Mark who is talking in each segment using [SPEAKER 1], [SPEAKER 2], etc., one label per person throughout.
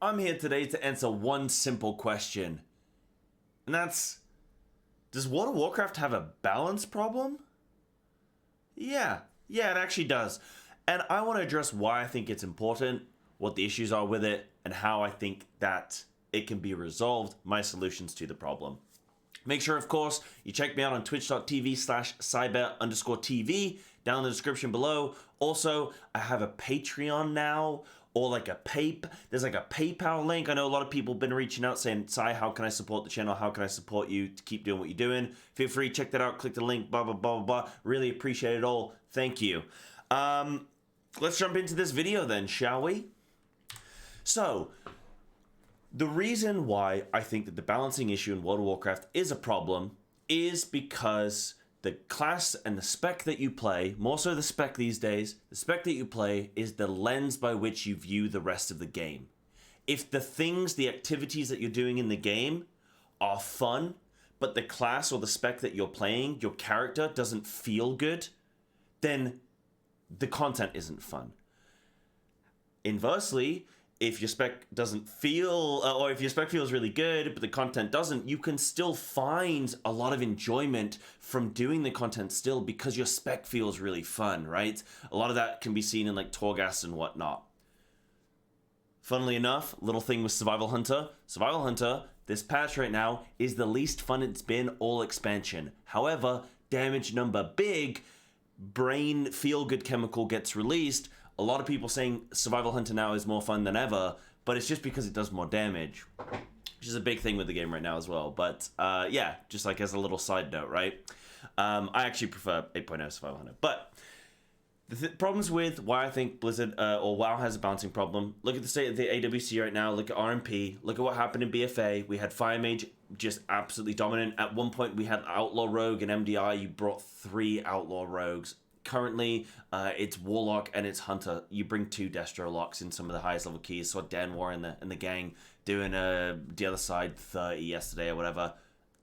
[SPEAKER 1] I'm here today to answer one simple question. And that's, does World of Warcraft have a balance problem? Yeah, it actually does. And I want to address why I think it's important, what the issues are with it, and how I think that it can be resolved, my solutions to the problem. Make sure, of course, you check me out on twitch.tv/cyber_TV down in the description below. Also, I have a Patreon now, or like there's like a PayPal link. I know a lot of people have been reaching out saying, Cy, how can I support the channel? How can I support you to keep doing what you're doing? Feel free, check that out, click the link, blah, blah, blah, blah, blah. Really appreciate it all. Thank you. Let's jump into this video then, shall we? So, the reason why I think that the balancing issue in World of Warcraft is a problem is because the class and the spec that you play, more so the spec these days, the spec that you play is the lens by which you view the rest of the game. If the activities that you're doing in the game are fun, but the class or the spec that you're playing, your character doesn't feel good, then the content isn't fun. Inversely, if your spec doesn't feel, or if your spec feels really good, but the content doesn't, you can still find a lot of enjoyment from doing the content still because your spec feels really fun, right? A lot of that can be seen in like Torghast and whatnot. Funnily enough, little thing with Survival Hunter. Survival Hunter, this patch right now, is the least fun it's been all expansion. However, damage number big, brain feel-good chemical gets released. A lot of people saying Survival Hunter now is more fun than ever, but it's just because it does more damage, which is a big thing with the game right now as well. But yeah, just like as a little side note, right? I actually prefer 8.0 Survival Hunter. But the problems with why I think Blizzard or WoW has a balancing problem, look at the state of the AWC right now, look at RMP, look at what happened in BFA. We had Fire Mage just absolutely dominant. At one point we had Outlaw Rogue and MDI. You brought 3 Outlaw Rogues. Currently, it's Warlock and it's Hunter. You bring 2 Destro Locks in some of the highest level keys. So Dan War and the gang doing the other side 30 yesterday or whatever.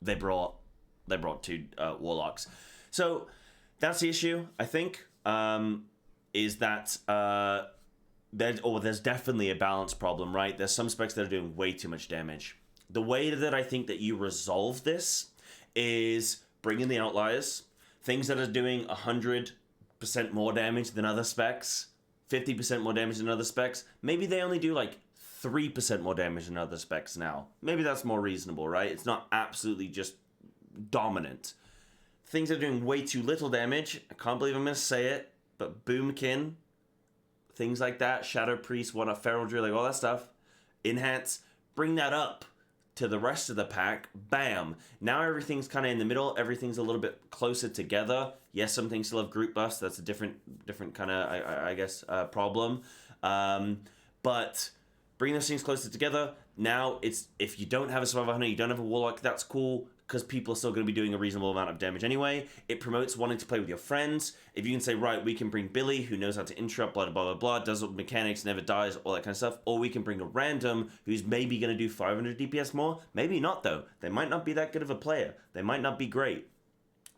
[SPEAKER 1] They brought 2 Warlocks. So that's the issue, I think, is that there's definitely a balance problem, right? There's some specs that are doing way too much damage. The way that I think that you resolve this is bring in the outliers, things that are doing 100% more damage than other specs, 50% more damage than other specs. Maybe they only do like 3% more damage than other specs now. Maybe that's more reasonable, right? It's not absolutely just dominant. Things that are doing way too little damage, I can't believe I'm going to say it, but Boomkin, things like that, Shadow Priest, Feral Drill, like all that stuff, Enhance, bring that up to the rest of the pack. Bam. Now everything's kind of in the middle. Everything's a little bit closer together. Yes, some things still have group buffs. That's a different kind of, I guess, problem. But bring those things closer together. Now, if you don't have a Survival Hunter, you don't have a Warlock, that's cool, because people are still going to be doing a reasonable amount of damage anyway. It promotes wanting to play with your friends. If you can say, right, we can bring Billy, who knows how to interrupt, blah, blah, blah, blah, does all the mechanics, never dies, all that kind of stuff. Or we can bring a random who's maybe going to do 500 DPS more. Maybe not, though. They might not be that good of a player. They might not be great.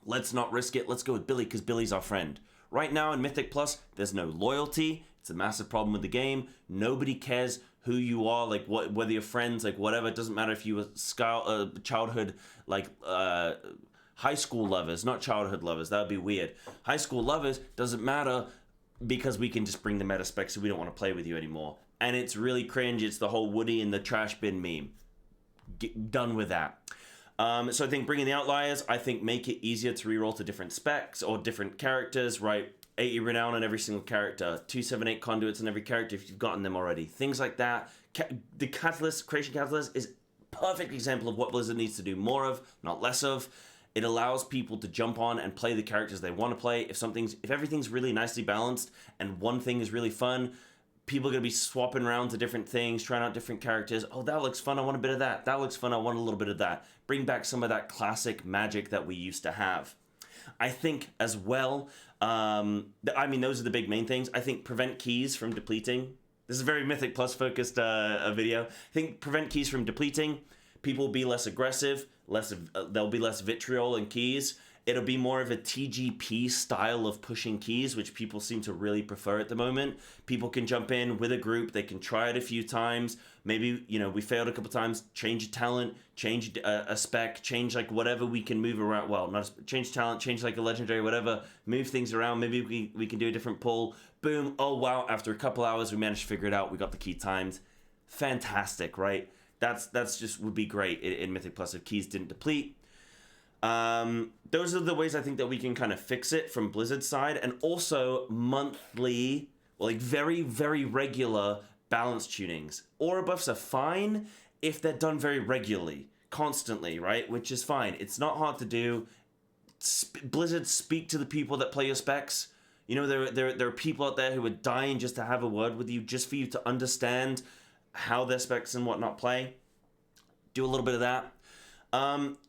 [SPEAKER 1] Let's not risk it. Let's go with Billy, because Billy's our friend. Right now in Mythic Plus, there's no loyalty. It's a massive problem with the game. Nobody cares who you are, like whether you're friends, like whatever. It doesn't matter if you were childhood, like high school lovers, not childhood lovers. That would be weird. High school lovers doesn't matter because we can just bring the meta specs so we don't want to play with you anymore. And it's really cringe. It's the whole Woody in the trash bin meme. Done with that. So I think bringing the outliers, I think make it easier to reroll to different specs or different characters, right? 80 renown on every single character, 278 conduits on every character if you've gotten them already. Things like that. The Catalyst, Creation Catalyst, is a perfect example of what Blizzard needs to do more of, not less of. It allows people to jump on and play the characters they want to play. If everything's really nicely balanced and one thing is really fun, people are going to be swapping around to different things, trying out different characters. Oh, that looks fun, I want a bit of that. That looks fun, I want a little bit of that. Bring back some of that classic magic that we used to have. I think as well, I mean, those are the big main things. I think prevent keys from depleting. This is a very Mythic Plus focused video. I think prevent keys from depleting. People will be less aggressive, there'll be less vitriol in keys, It'll be more of a TGP style of pushing keys, which people seem to really prefer at the moment. People can jump in with a group, they can try it a few times. Maybe, you know, we failed a couple times, change a talent, change a spec, change like whatever we can move around. Well, not change talent, change like a legendary, whatever, move things around. Maybe we can do a different pull. Boom, oh wow, after a couple hours, we managed to figure it out. We got the key timed. Fantastic, right? That's just would be great in Mythic Plus if keys didn't deplete. Those are the ways I think that we can kind of fix it from Blizzard's side, and also monthly, well, like very, very regular balance tunings. Aura buffs are fine if they're done very regularly, constantly, right? Which is fine. It's not hard to do. Blizzard, speak to the people that play your specs. You know, there are people out there who are dying just to have a word with you, just for you to understand how their specs and whatnot play. Do a little bit of that.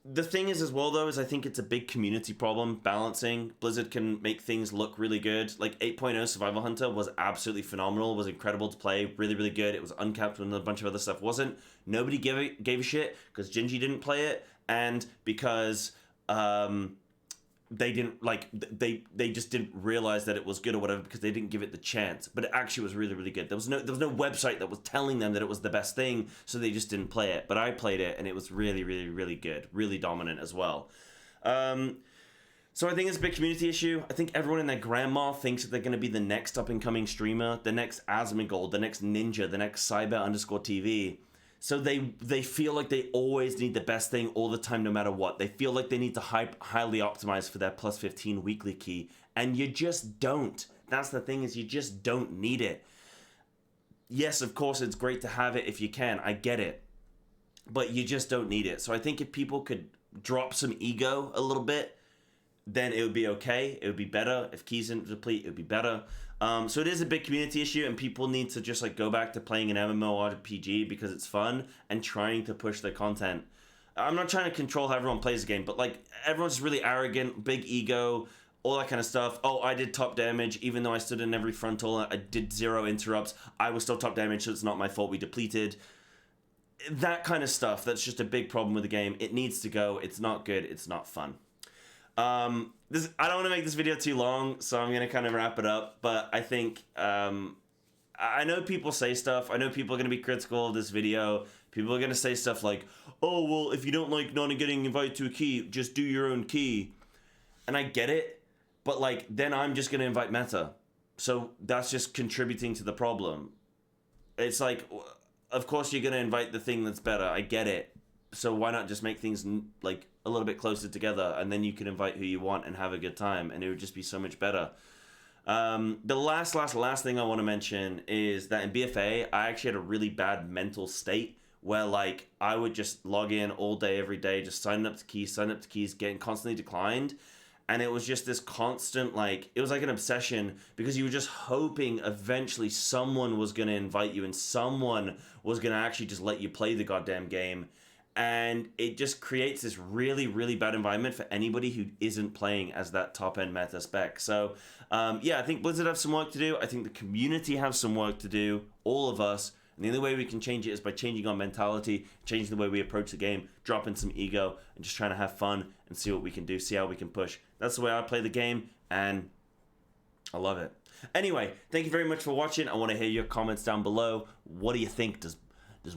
[SPEAKER 1] The thing is as well though, is I think it's a big community problem, balancing. Blizzard can make things look really good. Like 8.0 Survival Hunter was absolutely phenomenal, was incredible to play, really, really good. It was uncapped when a bunch of other stuff wasn't. Nobody gave a shit because Gingy didn't play it, and because they didn't like they just didn't realize that it was good or whatever because they didn't give it the chance. But it actually was really, really good. There was no website that was telling them that it was the best thing, so they just didn't play it. But I played it and it was really, really, really good, really dominant as well. So I think it's a big community issue. I think everyone and their grandma thinks that they're going to be the next up and coming streamer, the next Asmongold, the next Ninja, the next Cyber_TV. So they feel like they always need the best thing all the time, no matter what. They feel like they need to highly optimize for their plus 15 weekly key, and you just don't. That's the thing, is you just don't need it. Yes, of course, it's great to have it if you can. I get it. But you just don't need it. So I think if people could drop some ego a little bit, then it would be okay. It would be better. If keys didn't deplete, it would be better. So it is a big community issue, and people need to just like go back to playing an MMORPG because it's fun and trying to push their content. I'm not trying to control how everyone plays the game, but like everyone's really arrogant, big ego, all that kind of stuff. Oh, I did top damage even though I stood in every frontal. I did 0 interrupts. I was still top damage, so it's not my fault we depleted. That kind of stuff, that's just a big problem with the game. It needs to go. It's not good. It's not fun. I don't want to make this video too long, so I'm gonna kind of wrap it up. But I think I know people say stuff. I know people are gonna be critical of this video. People are gonna say stuff like, "Oh, well, if you don't like not getting invited to a key, just do your own key." And I get it, but like then I'm just gonna invite meta, so that's just contributing to the problem. It's like, of course you're gonna invite the thing that's better. I get it. So why not just make things like a little bit closer together, and then you can invite who you want and have a good time, and it would just be so much better. The last thing I want to mention is that in BFA, I actually had a really bad mental state where like I would just log in all day, every day, just signing up to keys, getting constantly declined. And it was just this constant, like, it was like an obsession because you were just hoping eventually someone was going to invite you and someone was going to actually just let you play the goddamn game. And it just creates this really, really bad environment for anybody who isn't playing as that top-end meta spec. So, yeah, I think Blizzard have some work to do. I think the community have some work to do, all of us. And the only way we can change it is by changing our mentality, changing the way we approach the game, dropping some ego, and just trying to have fun and see what we can do, see how we can push. That's the way I play the game, and I love it. Anyway, thank you very much for watching. I want to hear your comments down below. What do you think? Does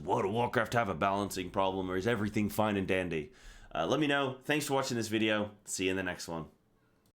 [SPEAKER 1] World of Warcraft have a balancing problem, or is everything fine and dandy? Let me know. Thanks for watching this video. See you in the next one.